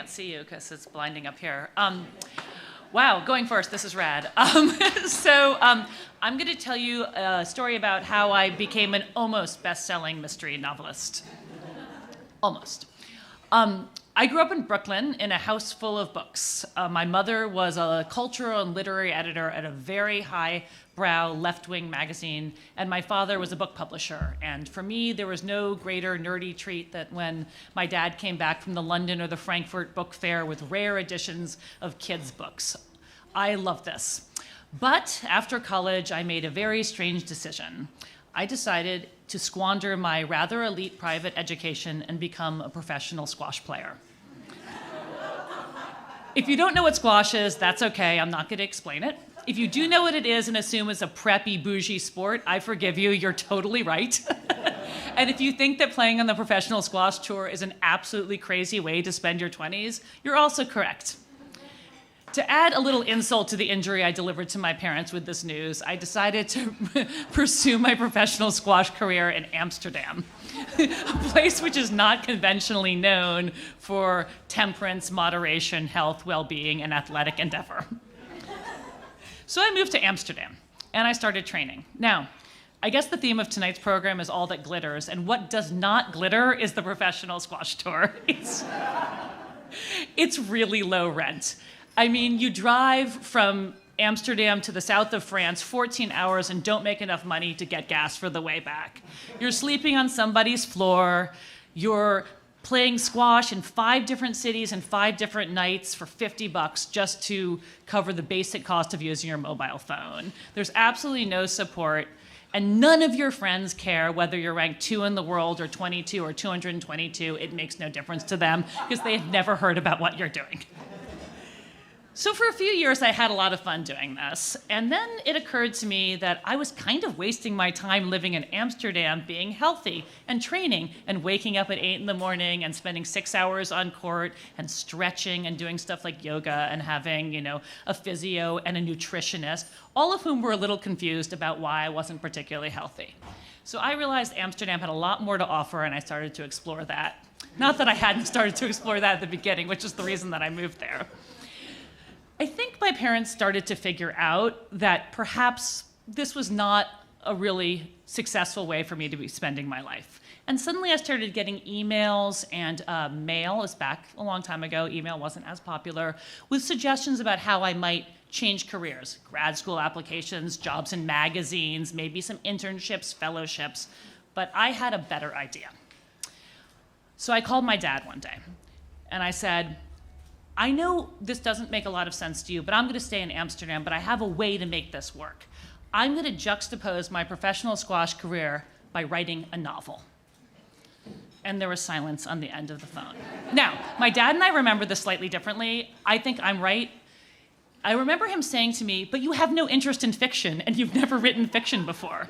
can't see you because it's blinding up here. Wow, going first, this is rad. I'm going to tell you a story about how I became an almost best-selling mystery novelist. Almost. I grew up in Brooklyn in a house full of books. My mother was a cultural and literary editor at a very high-brow left-wing magazine, and my father was a book publisher. And for me, there was no greater nerdy treat than when my dad came back from the London or the Frankfurt Book Fair with rare editions of kids' books. I love this. But after college, I made a very strange decision. I decided to squander my rather elite private education and become a professional squash player. If you don't know what squash is, that's okay. I'm not going to explain it. If you do know what it is and assume it's a preppy, bougie sport, I forgive you. You're totally right. And if you think that playing on the professional squash tour is an absolutely crazy way to spend your 20s, you're also correct. To add a little insult to the injury I delivered to my parents with this news, I decided to pursue my professional squash career in Amsterdam, a place which is not conventionally known for temperance, moderation, health, well-being, and athletic endeavor. So I moved to Amsterdam, and I started training. Now, I guess the theme of tonight's program is all that glitters, and what does not glitter is the professional squash tour. It's really low rent. I mean, you drive from Amsterdam to the south of France 14 hours and don't make enough money to get gas for the way back. You're sleeping on somebody's floor. You're playing squash in 5 different cities and 5 different nights for $50 just to cover the basic cost of using your mobile phone. There's absolutely no support, and none of your friends care whether you're ranked 2 in the world or 22 or 222. It makes no difference to them because they have never heard about what you're doing. So for a few years, I had a lot of fun doing this. And then it occurred to me that I was kind of wasting my time living in Amsterdam being healthy and training and waking up at 8 in the morning and spending 6 hours on court and stretching and doing stuff like yoga and having, a physio and a nutritionist, all of whom were a little confused about why I wasn't particularly healthy. So I realized Amsterdam had a lot more to offer, and I started to explore that. Not that I hadn't started to explore that at the beginning, which is the reason that I moved there. I think my parents started to figure out that perhaps this was not a really successful way for me to be spending my life. And suddenly I started getting emails and mail. It was back a long time ago. Email wasn't as popular, with suggestions about how I might change careers, grad school applications, jobs in magazines, maybe some internships, fellowships. But I had a better idea. So I called my dad one day, and I said, I know this doesn't make a lot of sense to you, but I'm going to stay in Amsterdam, but I have a way to make this work. I'm going to juxtapose my professional squash career by writing a novel. And there was silence on the end of the phone. Now, my dad and I remember this slightly differently. I think I'm right. I remember him saying to me, but you have no interest in fiction, and you've never written fiction before.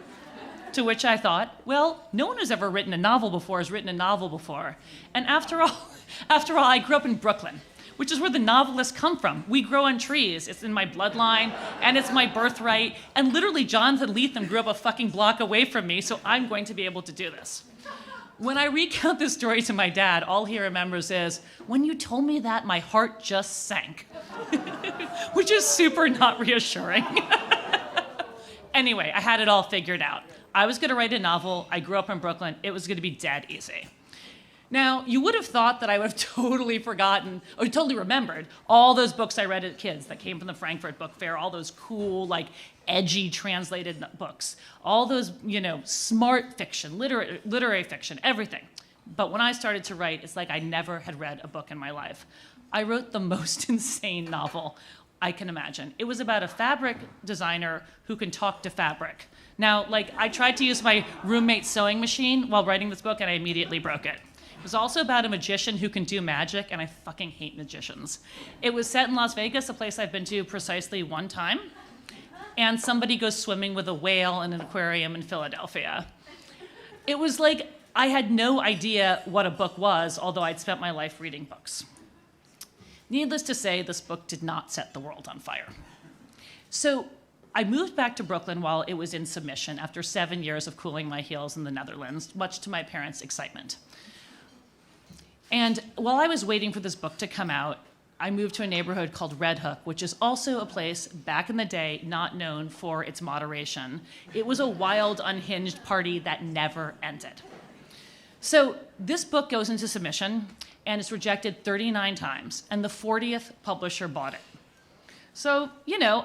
To which I thought, well, no one who's ever written a novel before has written a novel before. And after all, I grew up in Brooklyn, which is where the novelists come from. We grow on trees. It's in my bloodline, and it's my birthright. And literally, Jonathan Lethem grew up a fucking block away from me, so I'm going to be able to do this. When I recount this story to my dad, all he remembers is, when you told me that, my heart just sank. Which is super not reassuring. Anyway, I had it all figured out. I was gonna write a novel. I grew up in Brooklyn. It was gonna be dead easy. Now, you would have thought that I would have totally forgotten, or totally remembered, all those books I read as kids that came from the Frankfurt Book Fair, all those cool, edgy translated books, all those, smart fiction, literary fiction, everything. But when I started to write, it's like I never had read a book in my life. I wrote the most insane novel I can imagine. It was about a fabric designer who can talk to fabric. Now, I tried to use my roommate's sewing machine while writing this book, and I immediately broke it. It was also about a magician who can do magic, and I fucking hate magicians. It was set in Las Vegas, a place I've been to precisely one time, and somebody goes swimming with a whale in an aquarium in Philadelphia. It was like I had no idea what a book was, although I'd spent my life reading books. Needless to say, this book did not set the world on fire. So I moved back to Brooklyn while it was in submission after 7 years of cooling my heels in the Netherlands, much to my parents' excitement. And while I was waiting for this book to come out, I moved to a neighborhood called Red Hook, which is also a place back in the day not known for its moderation. It was a wild, unhinged party that never ended. So this book goes into submission, and it's rejected 39 times, and the 40th publisher bought it. So,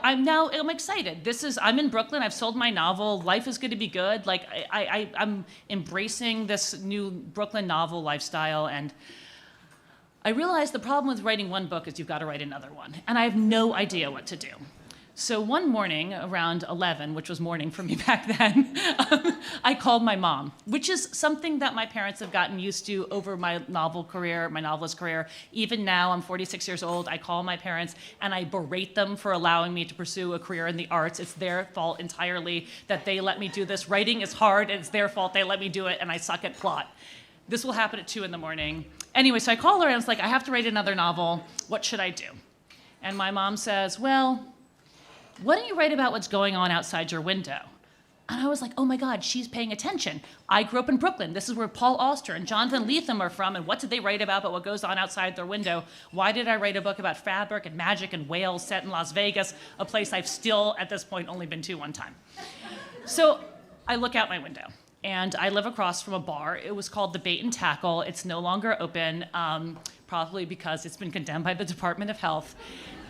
I'm excited. I'm in Brooklyn, I've sold my novel, life is going to be good. Like, I'm embracing this new Brooklyn novel lifestyle, and I realized the problem with writing one book is you've got to write another one, and I have no idea what to do. So one morning around 11, which was morning for me back then, I called my mom, which is something that my parents have gotten used to over my novelist career. Even now, I'm 46 years old, I call my parents and I berate them for allowing me to pursue a career in the arts. It's their fault entirely that they let me do this. Writing is hard, and it's their fault they let me do it, and I suck at plot. This will happen at 2 a.m. Anyway, so I call her and I was like, I have to write another novel. What should I do? And my mom says, well, why don't you write about what's going on outside your window? And I was like, oh my God, she's paying attention. I grew up in Brooklyn. This is where Paul Auster and Jonathan Lethem are from, and what did they write about but what goes on outside their window? Why did I write a book about fabric and magic and whales set in Las Vegas, a place I've still, at this point, only been to one time? So I look out my window, and I live across from a bar. It was called the Bait and Tackle. It's no longer open, probably because it's been condemned by the Department of Health.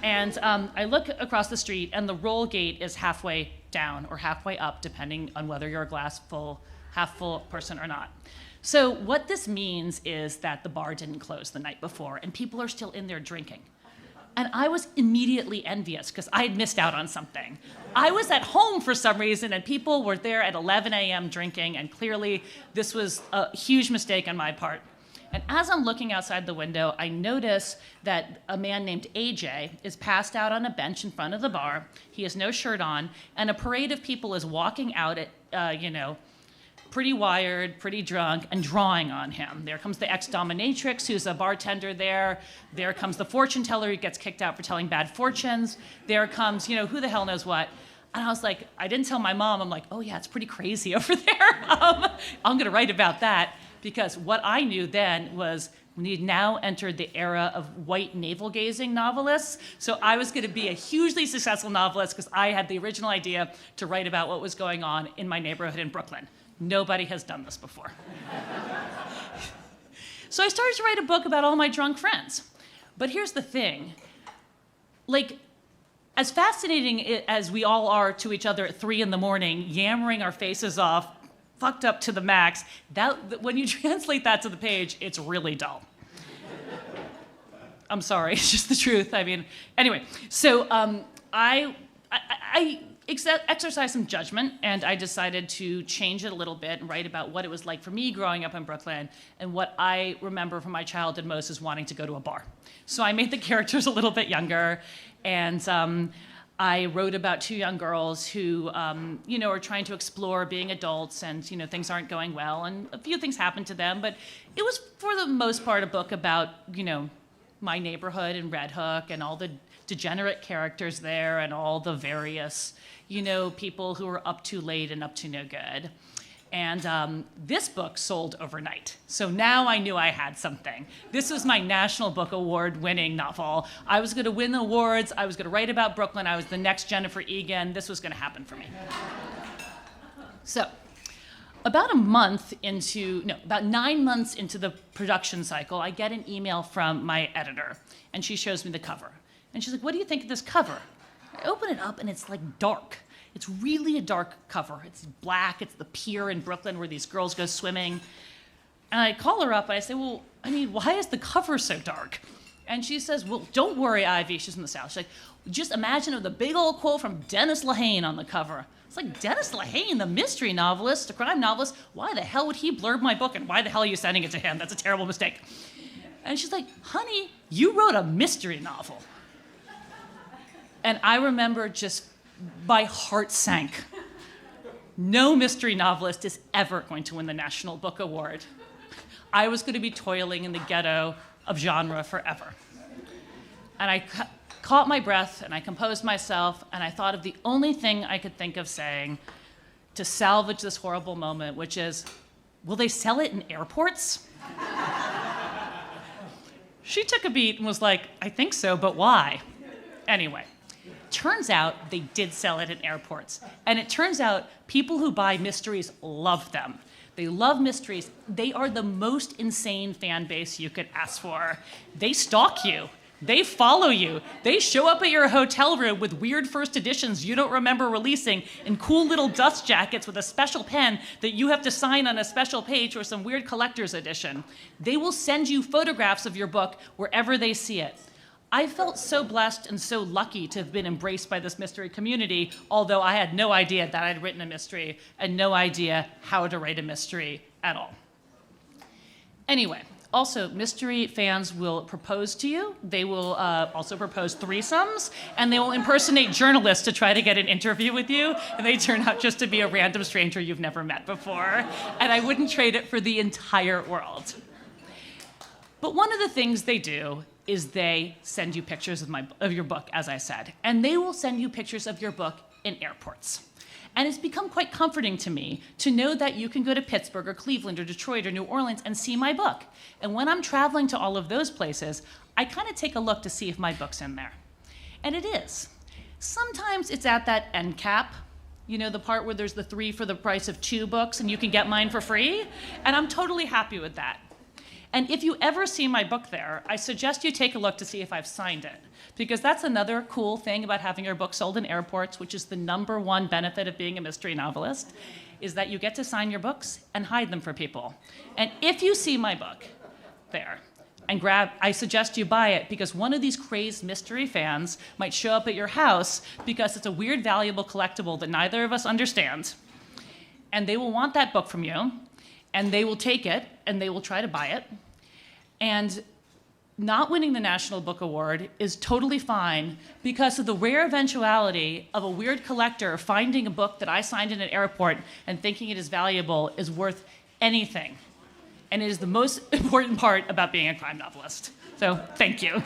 And I look across the street, and the roll gate is halfway down or halfway up, depending on whether you're a half full person or not. So what this means is that the bar didn't close the night before, and people are still in there drinking. And I was immediately envious because I had missed out on something. I was at home for some reason, and people were there at 11 a.m. drinking, and clearly this was a huge mistake on my part. And as I'm looking outside the window, I notice that a man named AJ is passed out on a bench in front of the bar. He has no shirt on, and a parade of people is walking out at, pretty wired, pretty drunk, and drawing on him. There comes the ex-dominatrix, who's a bartender there. There comes the fortune teller who gets kicked out for telling bad fortunes. There comes, who the hell knows what. And I was like, I didn't tell my mom. I'm like, oh yeah, it's pretty crazy over there. I'm going to write about that. Because what I knew then was we had now entered the era of white navel-gazing novelists. So I was going to be a hugely successful novelist because I had the original idea to write about what was going on in my neighborhood in Brooklyn. Nobody has done this before. So I started to write a book about all my drunk friends. But here's the thing. As fascinating as we all are to each other at 3 a.m, yammering our faces off, fucked up to the max, when you translate that to the page, it's really dull. I'm sorry, it's just the truth. Anyway, so I exercised some judgment, and I decided to change it a little bit and write about what it was like for me growing up in Brooklyn, and what I remember from my childhood most is wanting to go to a bar. So I made the characters a little bit younger, and I wrote about 2 young girls who, are trying to explore being adults, and, things aren't going well, and a few things happened to them, but it was, for the most part, a book about, my neighborhood in Red Hook and all the degenerate characters there and all the various, people who were up too late and up to no good. And this book sold overnight. So now I knew I had something. This was my National Book Award winning novel. I was going to win awards. I was going to write about Brooklyn. I was the next Jennifer Egan. This was going to happen for me. So about 9 months into the production cycle, I get an email from my editor, and she shows me the cover. And she's like, what do you think of this cover? I open it up, and it's dark. It's really a dark cover. It's black. It's the pier in Brooklyn where these girls go swimming. And I call her up, and I say, well, why is the cover so dark? And she says, well, don't worry, Ivy. She's from the South. She's like, just imagine the big old quote from Dennis Lehane on the cover. It's like, Dennis Lehane, the mystery novelist, the crime novelist, why the hell would he blurb my book, and why the hell are you sending it to him? That's a terrible mistake. And she's like, honey, you wrote a mystery novel. And I remember my heart sank. No mystery novelist is ever going to win the National Book Award. I was going to be toiling in the ghetto of genre forever. And I caught my breath, and I composed myself, and I thought of the only thing I could think of saying to salvage this horrible moment, which is, will they sell it in airports? She took a beat and was like, I think so, but why? Anyway, turns out they did sell it in airports. And it turns out people who buy mysteries love them. They love mysteries. They are the most insane fan base you could ask for. They stalk you. They follow you. They show up at your hotel room with weird first editions you don't remember releasing in cool little dust jackets with a special pen that you have to sign on a special page or some weird collector's edition. They will send you photographs of your book wherever they see it. I felt so blessed and so lucky to have been embraced by this mystery community, although I had no idea that I'd written a mystery and no idea how to write a mystery at all. Anyway, also, mystery fans will propose to you. They will also propose threesomes, and they will impersonate journalists to try to get an interview with you, and they turn out just to be a random stranger you've never met before. And I wouldn't trade it for the entire world. But one of the things they do is they send you pictures of your book, as I said, and they will send you pictures of your book in airports. And it's become quite comforting to me to know that you can go to Pittsburgh or Cleveland or Detroit or New Orleans and see my book. And when I'm traveling to all of those places, I kind of take a look to see if my book's in there. And it is. Sometimes it's at that end cap, you know, the part where there's the 3 for the price of 2 books and you can get mine for free. And I'm totally happy with that. And if you ever see my book there, I suggest you take a look to see if I've signed it. Because that's another cool thing about having your book sold in airports, which is the #1 benefit of being a mystery novelist, is that you get to sign your books and hide them for people. And if you see my book there and I suggest you buy it because one of these crazed mystery fans might show up at your house because it's a weird, valuable collectible that neither of us understand. And they will want that book from you. And they will take it, and they will try to buy it. And not winning the National Book Award is totally fine because of the rare eventuality of a weird collector finding a book that I signed in an airport and thinking it is valuable is worth anything. And it is the most important part about being a crime novelist. So, thank you.